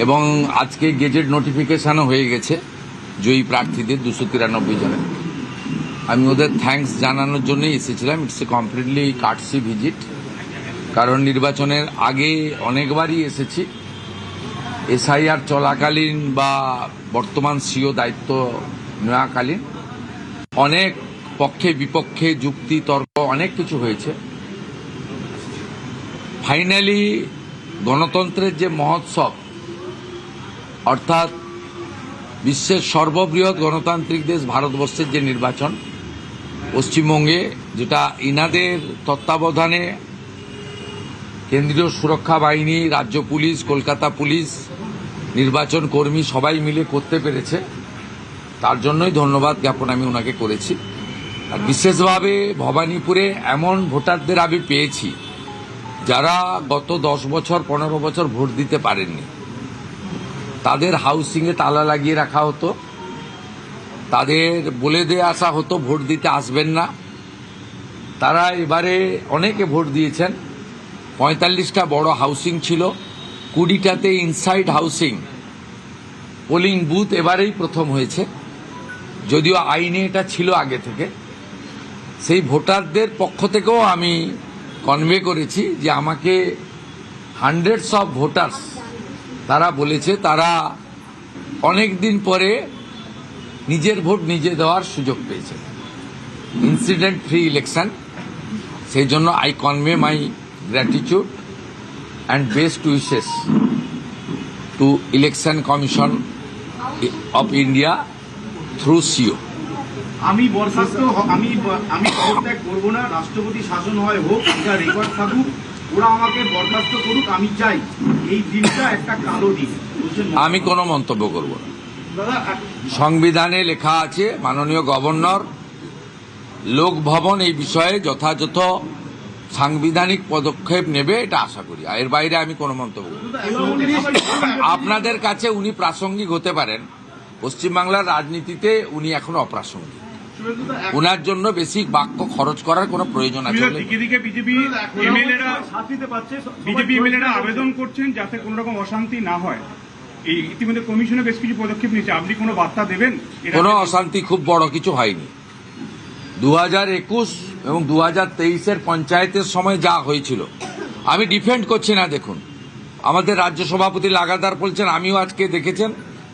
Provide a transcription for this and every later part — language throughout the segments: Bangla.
এবং আজকে গেজেট নোটিফিকেশনও হয়ে গেছে জয়ী প্রার্থীদের 293 জনের। আমি ওদের থ্যাঙ্কস জানানোর জন্যই এসেছিলাম। ইটস এ কমপ্লিটলি কার্টসি ভিজিট, কারণ নির্বাচনের আগে অনেকবারই এসেছি। এসআইআর চলাকালীন বা বর্তমান সিও দায়িত্ব নেওয়াকালীন অনেক পক্ষে বিপক্ষে যুক্তি তর্ক অনেক কিছু হয়েছে। ফাইনালি গণতন্ত্রের যে মহোৎসব, অর্থাৎ বিশ্বের সর্ববৃহৎ গণতান্ত্রিক দেশ ভারতবর্ষের যে নির্বাচন, পশ্চিমবঙ্গে যেটা ইনাদের তত্ত্বাবধানে কেন্দ্রীয় সুরক্ষা বাহিনী, রাজ্য পুলিশ, কলকাতা পুলিশ, নির্বাচন কর্মী সবাই মিলে করতে পেরেছে, তার জন্যই ধন্যবাদ জ্ঞাপন আমি ওনাকে করেছি। আর বিশেষভাবে ভবানীপুরে এমন ভোটারদের আমি পেয়েছি যারা গত 10 বছর 15 বছর ভোট দিতে পারেননি। তাদের হাউসিংয়ে তালা লাগিয়ে রাখা হতো, তাদের বলে দিয়ে আসা হতো ভোট দিতে আসবেন না। তারা এবারে অনেকে ভোট দিয়েছেন। 45টা বড় হাউসিং ছিল, 20টাতে ইনসাইড হাউসিং পোলিং বুথ এবারেই প্রথম হয়েছে, যদিও আইনে এটা ছিল আগে থেকে। সেই ভোটারদের পক্ষ থেকেও আমি কনভে করেছি যে আমাকে হান্ড্রেডস অফ ভোটার্স তারা বলেছে তারা অনেক দিন পরে নিজের ভোট নিজে দেওয়ার সুযোগ পেয়েছে। ইনসিডেন্ট ফ্রি ইলেকশন, সেই জন্য I convey my gratitude and best wishes to election commission of India through CEO. আমি বরখাস্ত আমি পদত্যাগ করবো না, রাষ্ট্রপতি শাসন হয় হোক, এটা রেকর্ড থাকুক, ওরা আমাকে বরখাস্ত করুক, আমি চাই। এই দিনটা একটা কালো দিন। আমি কোনো মন্তব্য করব না। সংবিধানে লেখা আছে মাননীয় গভর্নর লোকভবন এই বিষয়ে যথাযথ সাংবিধানিক পদক্ষেপ নেবে, এটা আশা করি। এর বাইরে আমি কোনো মন্তব্য করব না। আপনাদের কাছে উনি প্রাসঙ্গিক হতে পারেন, পশ্চিমবাংলার রাজনীতিতে উনি এখনো অপ্রাসঙ্গিক। ওনার জন্য বেশি বাক্য খরচ করার কোনো প্রয়োজন আছে? বিজেপি এমএলএরা আবেদন করছেন যাতে কোন রকম অশান্তি না হয়। এই ইতিমধ্যে কমিশনে বেশ কিছু পদক্ষেপ নিয়েছে, আপনি কোনো বার্তা দেবেন? কোনো অশান্তি খুব বড় কিছু হয়নি। 2021 এবং 2023-এর পঞ্চায়েতের সময় যা হয়েছিল, আমি ডিফেন্ড করছি না। দেখুন, আমাদের রাজ্য সভাপতি লাগাতার বলছেন, আমিও আজকে দেখেছেন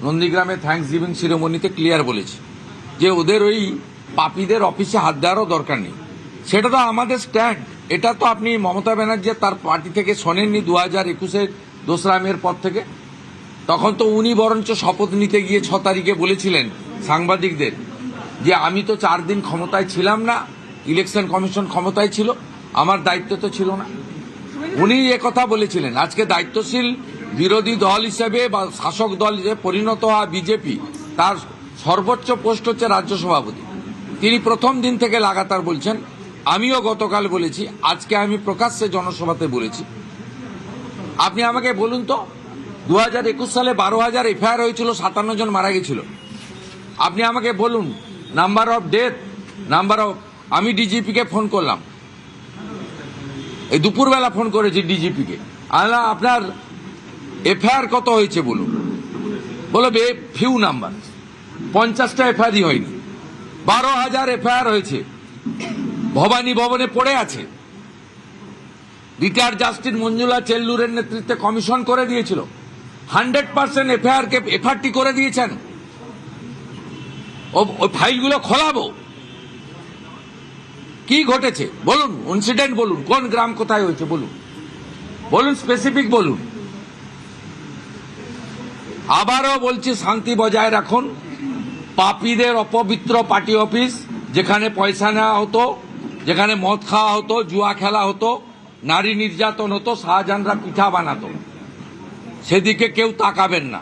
নন্দীগ্রামে থ্যাঙ্কস গিভিং সেরেমনিতে ক্লিয়ার বলেছি যে ওদের ওই পাপীদের অফিসে হাত দেওয়ারও দরকার নেই। সেটা তো আমাদের স্ট্যান্ড। এটা তো আপনি মমতা ব্যানার্জি তার পার্টি থেকে শোনেননি 2021-এর 2রা মের পর থেকে। তখন তো উনি বরঞ্চ শপথ নিতে গিয়ে 6 তারিখে বলেছিলেন সাংবাদিকদের যে আমি তো 4 দিন ক্ষমতায় ছিলাম না, ইলেকশন কমিশন ক্ষমতায় ছিল, আমার দায়িত্ব তো ছিল না। উনি একথা বলেছিলেন। আজকে দায়িত্বশীল বিরোধী দল হিসেবে বা শাসক দল হিসেবে পরিণত হওয়া বিজেপি, তার সর্বোচ্চ পোস্ট হচ্ছে রাজ্য সভাপতি। তিনি প্রথম দিন থেকে লাগাতার বলছেন, আমিও গতকাল বলেছি, আজকে আমি প্রকাশ্যে জনসভাতে বলেছি। আপনি আমাকে বলুন তো, 2021 সালে 12,000 এফআইআর হয়েছিল, 57 জন মারা গেছিল। আপনি আমাকে বলুন number of death, number of. আমি ডিজিপিকে ফোন করলাম, এই দুপুরবেলা ফোন করেছি ডিজিপিকে, আল্লাহ আপনার এফআইআর কত হয়েছে বলুন। বলবে ফিউ নাম্বার, 50টা এফআইআরই হয়নি। 12,000 এফআইআর হয়েছে, ভবানী ভবনে পড়ে আছে। রিটায়ার্ড জাস্টিস মঞ্জুলা চেল্লুরের নেতৃত্বে কমিশন করে দিয়েছিল, 100% এফআইআরকে এফআরটি করে দিয়েছেন। ওই ফাইলগুলো খোলাবো। কি ঘটেছে বলুন, ইনসিডেন্ট বলুন, কোন গ্রাম কোথায় হয়েছে বলুন, বলুন স্পেসিফিক বলুন। আবারও বলছি, শান্তি বজায় রাখুন। পাপীদের অপবিত্র পার্টি অফিস, যেখানে পয়সা নেওয়া হতো, যেখানে মদ খাওয়া হতো, জুয়া খেলা হতো, নারী নির্যাতন হতো, শাহজাহানরা পিঠা বানাতো, সেদিকে কেউ তাকাবেন না।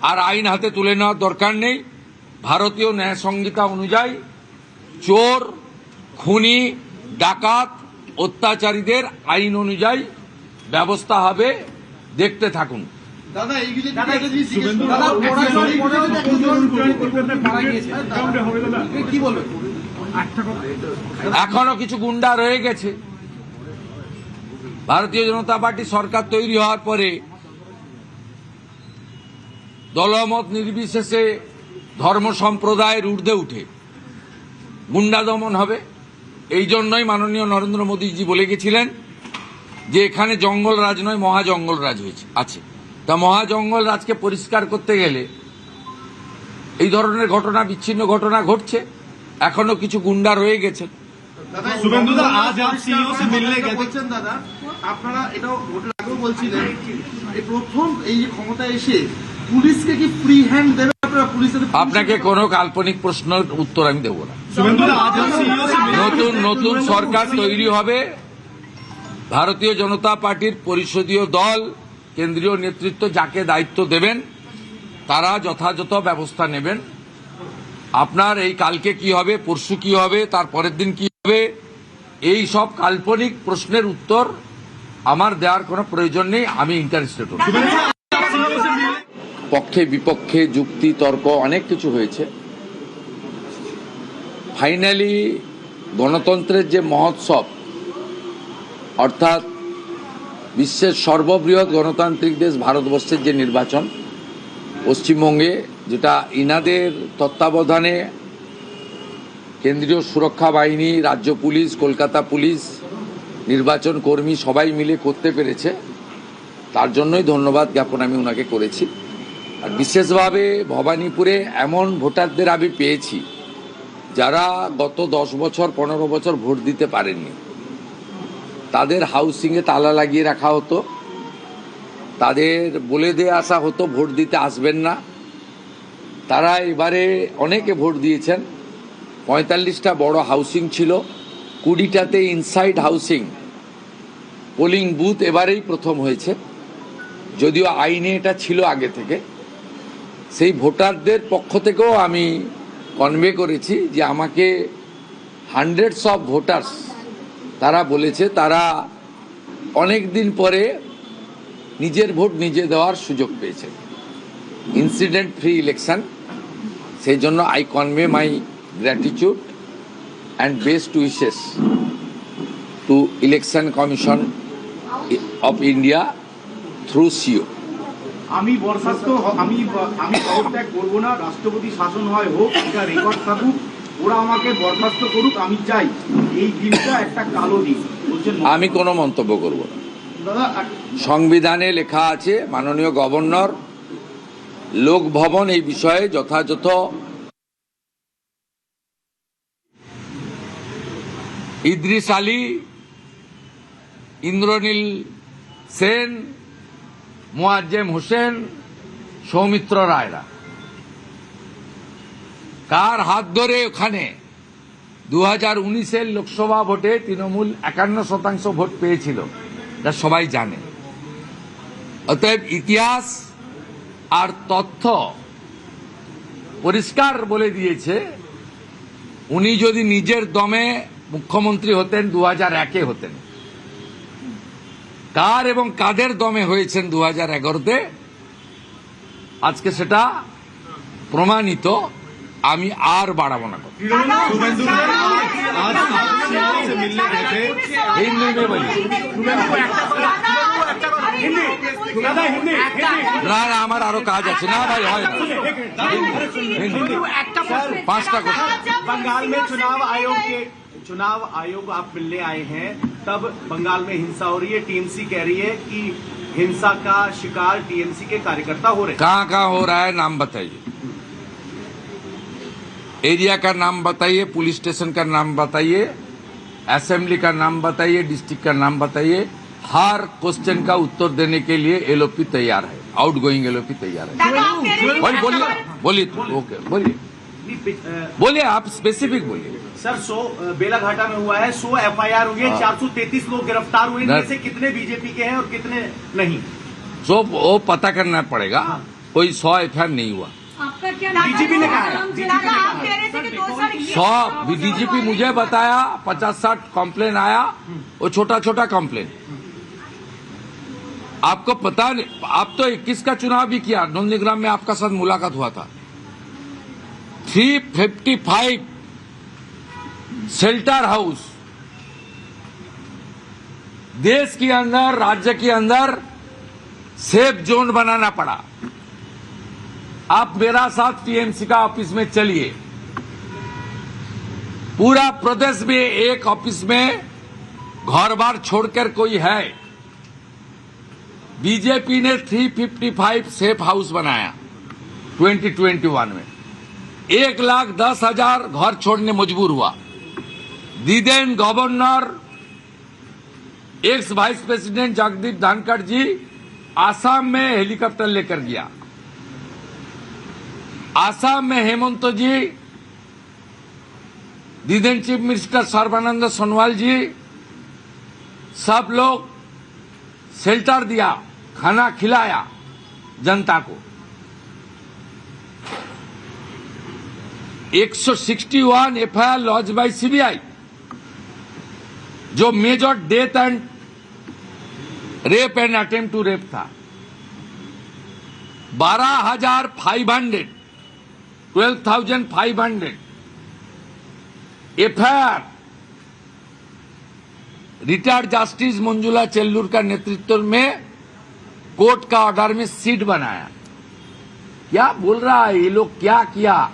আর আইন হাতে তুলে নেওয়ার দরকার নেই। ভারতীয় ন্যায় সংহিতা অনুযায়ী চোর, খুনি, ডাকাত, অত্যাচারীদের আইন অনুযায়ী ব্যবস্থা হবে, দেখতে থাকুন। এখনো কিছু গুন্ডা রয়ে গেছে। ভারতীয় জনতা পার্টি সরকার তৈরি হওয়ার পরে দলমত নির্বিশেষে ধর্ম সম্প্রদায়ের ঊর্ধ্বে উঠে গুন্ডা দমন হবে। এই জন্যই মাননীয় নরেন্দ্র মোদীজি বলে গেছিলেন যে এখানে জঙ্গল রাজ নয়, মহাজঙ্গল রাজ হয়েছে আছে। তা মহাজঙ্গল রাজকে পরিষ্কার করতে গেলে এই ধরনের ঘটনা, বিচ্ছিন্ন ঘটনা ঘটছে। এখনো কিছু গুন্ডা রয়ে গেছে। শুভেন্দুদা, আজ आप सीईओ से मिलने गए थे। বলছেন দাদা, আপনারা এটাও ভোটের আগেও বলছিলেন এই প্রথম এই যে ক্ষমতা এসে পুলিশকে কি ফ্রি হ্যান্ড দেবে আপনারা? পুলিশের আপনাকে কোনো কাল্পনিক প্রশ্নের উত্তর আমি দেব না। শুভেন্দুদা, आज आप सीईओ से मिलने নতুন নতুন সরকার তৈরি হবে। ভারতীয় জনতা পার্টির পরিষদীয় দল, কেন্দ্রীয় নেতৃত্ব যাকে দায়িত্ব দেবেন তারা যথাযথ ব্যবস্থা নেবেন। আপনার এই কালকে কি হবে, পরশু কি হবে, তার পরের দিন কি হবে, এই সব কাল্পনিক প্রশ্নের উত্তর আমার দেওয়ার কোনো প্রয়োজন নেই। আমি ইন্টারেস্টেড নই। পক্ষে বিপক্ষে যুক্তি তর্ক অনেক কিছু হয়েছে। ফাইনালি গণতন্ত্রের যে মহোৎসব, অর্থাৎ বিশ্বের সর্ববৃহৎ গণতান্ত্রিক দেশ ভারতবর্ষের যে নির্বাচন পশ্চিমবঙ্গে, যেটা ইনাদের তত্ত্বাবধানে কেন্দ্রীয় সুরক্ষা বাহিনী, রাজ্য পুলিশ, কলকাতা পুলিশ, নির্বাচন কর্মী সবাই মিলে করতে পেরেছে, তার জন্যই ধন্যবাদ জ্ঞাপন আমি ওনাকে করেছি। আর বিশেষভাবে ভবানীপুরে এমন ভোটারদের আমি পেয়েছি যারা গত 10 বছর 15 বছর ভোট দিতে পারেননি। তাদের হাউসিংয়ে তালা লাগিয়ে রাখা হতো, তাদের বলে দিয়ে আসা হতো ভোট দিতে আসবেন না। তারা এবারে অনেকে ভোট দিয়েছেন। 45টা বড় হাউসিং ছিল, 20টাতে ইনসাইড হাউসিং পোলিং বুথ এবারেই প্রথম হয়েছে, যদিও আইনে এটা ছিল আগে থেকে। সেই ভোটারদের পক্ষ থেকেও আমি কনভে করেছি যে আমাকে হান্ড্রেডস অফ ভোটার্স তারা বলেছে তারা অনেক দিন পরে নিজের ভোট নিজে দেওয়ার সুযোগ পেয়েছে। ইনসিডেন্ট ফ্রি ইলেকশন, সেই জন্য I convey my gratitude and best wishes to election commission of India through CEO. আমি বরখাস্ত আমি পদত্যাগ করবো না, রাষ্ট্রপতি শাসন হয় হোক, এটা রেকর্ড থাকুক, ওরা আমাকে বরখাস্ত করুক, আমি চাই। এই দিনটা একটা কালো দিন বলছেন। আমি কোনো মন্তব্য করব না। দাদা সংবিধানে লেখা আছে মাননীয় গভর্নর লোক ভবন এই বিষয়ে যথাযথ ইদ্রিস আলী, ইন্দ্রনীল সেন, মুয়াজ্জেম হোসেন, সৌমিত্র রায়রা কার হাত ধরে ওখানে 2019-এর লোকসভা ভোটে তৃণমূল 51% ভোট পেয়েছিল, যা সবাই জানে। অতএব ইতিহাস আর তথ্য পরিষ্কার বলে দিয়েছে উনি যদি নিজের দমে মুখ্যমন্ত্রী হতেন 2001-এ হতেন। কার এবং কাদের দমে হয়েছেন 2011-তে, আজকে সেটা প্রমাণিত। আমি আর বাড়াবো না। शुभेंदुदा, आज आप सीईओ से मिलने गए थे। হিন্দি में বলি না, না, আমার আরো কাজ আছে। না ভাই, হয় না। হিন্দি 5টা কথা। बंगाल में चुनाव आयोग आप मिलने आए हैं, तब बंगाल में हिंसा हो रही है। टीएमसी कह रही है कि हिंसा का शिकार टीएमसी के कार्यकर्ता हो रहे हैं। कहाँ कहाँ हो रहा है, नाम बताइए। एरिया का नाम बताइए, पुलिस स्टेशन का नाम बताइए, असेंबली का नाम बताइए, डिस्ट्रिक्ट का नाम बताइए। हर क्वेश्चन का उत्तर देने के लिए एलओपी तैयार है, आउटगोइंग एलओपी तैयार है। बोलिए बोलिए, ओके बोलिए बोलिए, आप स्पेसिफिक बोलिए। सर, 100 बेलाघाटा में हुआ है, 100 एफआईआर हुई है, 433 लोग गिरफ्तार हुए, इनमें से कितने बीजेपी के हैं और कितने नहीं? सो वो पता करना पड़ेगा। कोई 100 एफआईआर नहीं हुआ। आपका क्या डीजीपी ने कहा है। दादा, आप कह रहे थे कि 2 साल 100 डीजीपी मुझे बताया, 50-60 कंप्लेन आया, वो छोटा छोटा कंप्लेन। आपको पता नहीं, आप तो 21 का चुनाव भी किया, नंदीग्राम में आपका साथ मुलाकात हुआ था। 355 शेल्टर हाउस देश के अंदर, राज्य के अंदर सेफ जोन बनाना पड़ा। आप मेरा साथ टीएमसी का ऑफिस में चलिए। पूरा प्रदेश में एक ऑफिस में घर बार छोड़कर कोई है? बीजेपी ने 355 सेफ हाउस बनाया 2021 में। 1,10,000 घर छोड़ने मजबूर हुआ। The then governor ex vice president Jagdeep Dhankhar ji Assam में हेलीकॉप्टर लेकर गया। आसाम में Hemant ji, the then chief minister Sarbananda Sonowal ji, सब लोग शेल्टर दिया, खाना खिलाया जनता को। 161 एफआईआर लॉन्च बाय सीबीआई, जो major death and rape and attempt to rape था। 12,500 FIR retired justice Manjula Chelur का नेतृत्व में कोर्ट का ऑर्डर में सीट बनाया। क्या बोल रहा है ये लोग? क्या किया?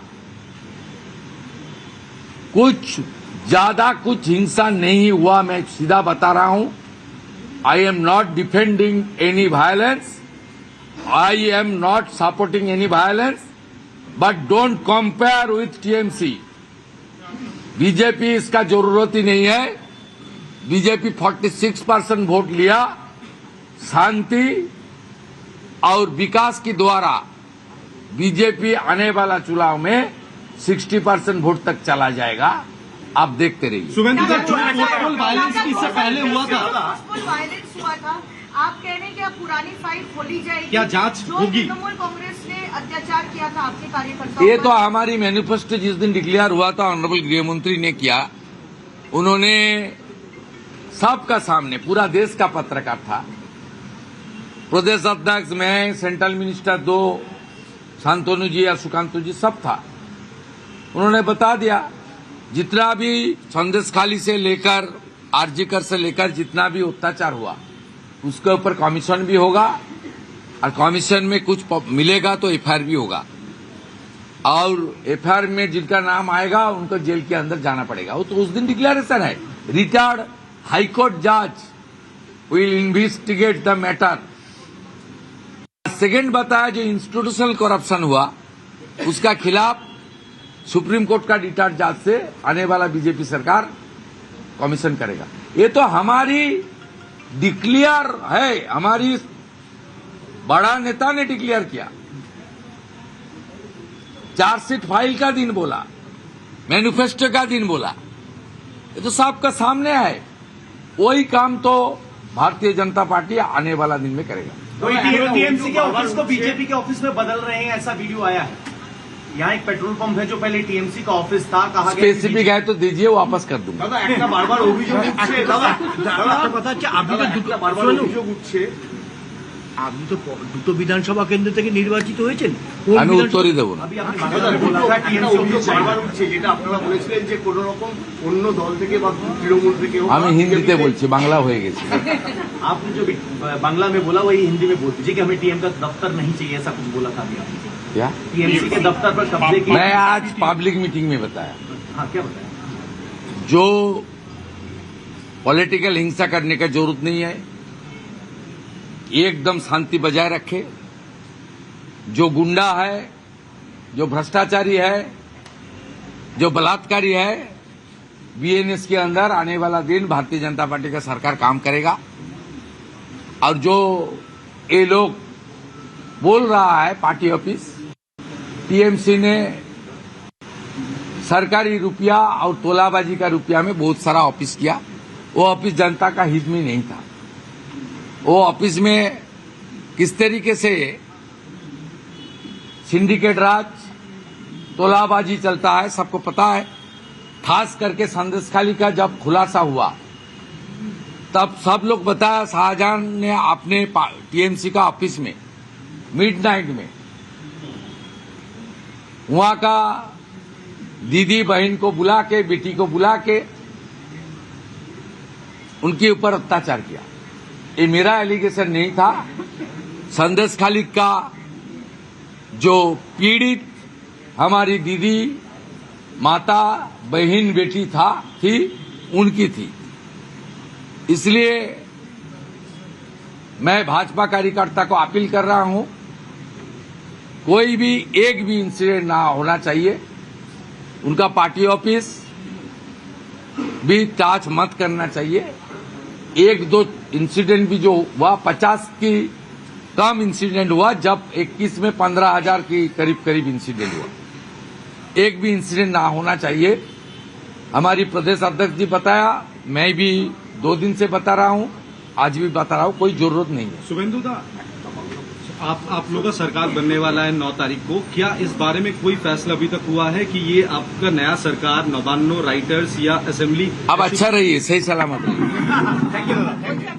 कुछ ज्यादा कुछ हिंसा नहीं हुआ। मैं सीधा बता रहा हूं, I am not defending any violence, I am not supporting any violence, but don't compare with TMC. BJP इसका जरूरत ही नहीं है। बीजेपी 46% वोट लिया। शांति और विकास की द्वारा बीजेपी आने वाला चुनाव में 60% वोट तक चला जाएगा। आप देखते रहिए। शुभेंदु का पोस्टपोल वायलेंस इससे पहले हुआ था। पोस्टपोल वायलेंस हुआ था। आप कह रहे हैं कि अब पुरानी फाइल खोली जाएगी। क्या जांच होगी? जो तृणमूल कांग्रेस ने अत्याचार किया था आपके कार्यकर्ताओं ये पर। तो हमारी मैनिफेस्टो जिस दिन डिक्लेयर हुआ था, ऑनरेबल गृह मंत्री ने किया। उन्होंने सबका सामने, पूरा देश का पत्रकार था, प्रदेश अध्यक्ष, मैं, सेंट्रल मिनिस्टर 2, शांतनु जी या सुकांतु जी, सब था। उन्होंने बता दिया जितना भी संदेशखाली से लेकर आरजीकर से लेकर जितना भी अत्याचार हुआ उसके ऊपर कमीशन भी होगा, और कमीशन में कुछ मिलेगा तो एफआईआर भी होगा, और एफआईआर में जिनका नाम आएगा उनको जेल के अंदर जाना पड़ेगा। वो तो उस दिन डिक्लेरेशन है। रिटायर्ड हाईकोर्ट जज will investigate the matter. Second बताया, जो इंस्टीट्यूशनल करप्शन हुआ उसका खिलाफ सुप्रीम कोर्ट का रिटायर्ड जज से आने वाला बीजेपी सरकार कमीशन करेगा। ये तो हमारी डिक्लेयर है, हमारी बड़ा नेता ने डिक्लेयर किया। चार्जशीट फाइल का दिन बोला, मैनिफेस्टो का दिन बोला, ये तो सबका सामने है। वही काम तो भारतीय जनता पार्टी आने वाला दिन में करेगा। टीएमसी के ऑफिस को बीजेपी के ऑफिस में बदल रहे हैं, ऐसा वीडियो आया है। यहाँ एक पेट्रोल पंप है जो पहले टीएमसी का ऑफिस था, कहा गया स्पेसिफिक है तो दीजिए, वापस कर दूंगा। দাদা একটা বারবার অভিযোগ উঠছে, দাদা একটা কথা হচ্ছে আপনি তো দুটো বারবার অভিযোগ উঠছে। আপনি তো দুটো বিধানসভা কেন্দ্র থেকে নির্বাচিত হয়েছেন। কোন আমি বিধানসভা- উত্তরই দেবো না। अभी आपने দাদা, बांग्ला में बोला था একটা टीएमसी অভিযোগ ऑफिस चाहिए। বারবার উঠছে, যেটা আপনারা বলেছিলেন যে কোন রকম অন্য দল থেকে বা তৃণমূল থেকে হোক, আমি হিন্দিতে বলছি, বাংলা হয়ে গেছে। आपने जो बांग्ला में बोला वही हिंदी में बोल दीजिए कि हमें टीएम का दफ्तर नहीं चाहिए, ऐसा कुछ बोला था अभी आपने। क्या? टीएमसी के दफ्तर पर कब्जे की। मैं आज पब्लिक मीटिंग में बताया, हाँ, क्या बताया? जो पॉलिटिकल हिंसा करने का जरूरत नहीं है, एकदम शांति बजाय रखे। जो गुंडा है, जो भ्रष्टाचारी है, जो बलात्कारी है, बीएनएस के अंदर आने वाला दिन भारतीय जनता पार्टी का सरकार काम करेगा। और जो ये लोग बोल रहा है पार्टी ऑफिस, टीएमसी ने सरकारी रुपया और तोलाबाजी का रुपया में बहुत सारा ऑफिस किया। वो ऑफिस जनता का हित में नहीं था। वो ऑफिस में किस तरीके से सिंडिकेट राज, तोलाबाजी चलता है सबको पता है। खास करके संदेशखाली का जब खुलासा हुआ तब सब लोग बताया, शाहजहां ने अपने टीएमसी का ऑफिस में मिडनाइट में वहां का दीदी बहन को बुला के, बेटी को बुला के उनके ऊपर अत्याचार किया। ये मेरा एलिगेशन नहीं था। संदेशखाली का जो पीड़ित हमारी दीदी, माता, बहन, बेटी थी उनकी थी। इसलिए मैं भाजपा कार्यकर्ता को अपील कर रहा हूं, कोई भी एक भी इंसिडेंट ना होना चाहिए। उनका पार्टी ऑफिस भी टच मत करना चाहिए। एक दो इंसिडेंट भी जो हुआ, 50 की कम इंसिडेंट हुआ, जब 21 में 15,000 की करीब इंसिडेंट हुआ। एक भी इंसिडेंट ना होना चाहिए। हमारी प्रदेश अध्यक्ष जी बताया, मैं भी 2 दिन से बता रहा हूं, आज भी बता रहा हूं, कोई जरूरत नहीं है। शुभेंदु दा, आप लोगों का सरकार बनने वाला है 9 तारीख को। क्या इस बारे में कोई फैसला अभी तक हुआ है कि ये आपका नया सरकार नवान्नो, राइटर्स या असेंबली? अब अच्छा रहिए, सही सलामत रहिए।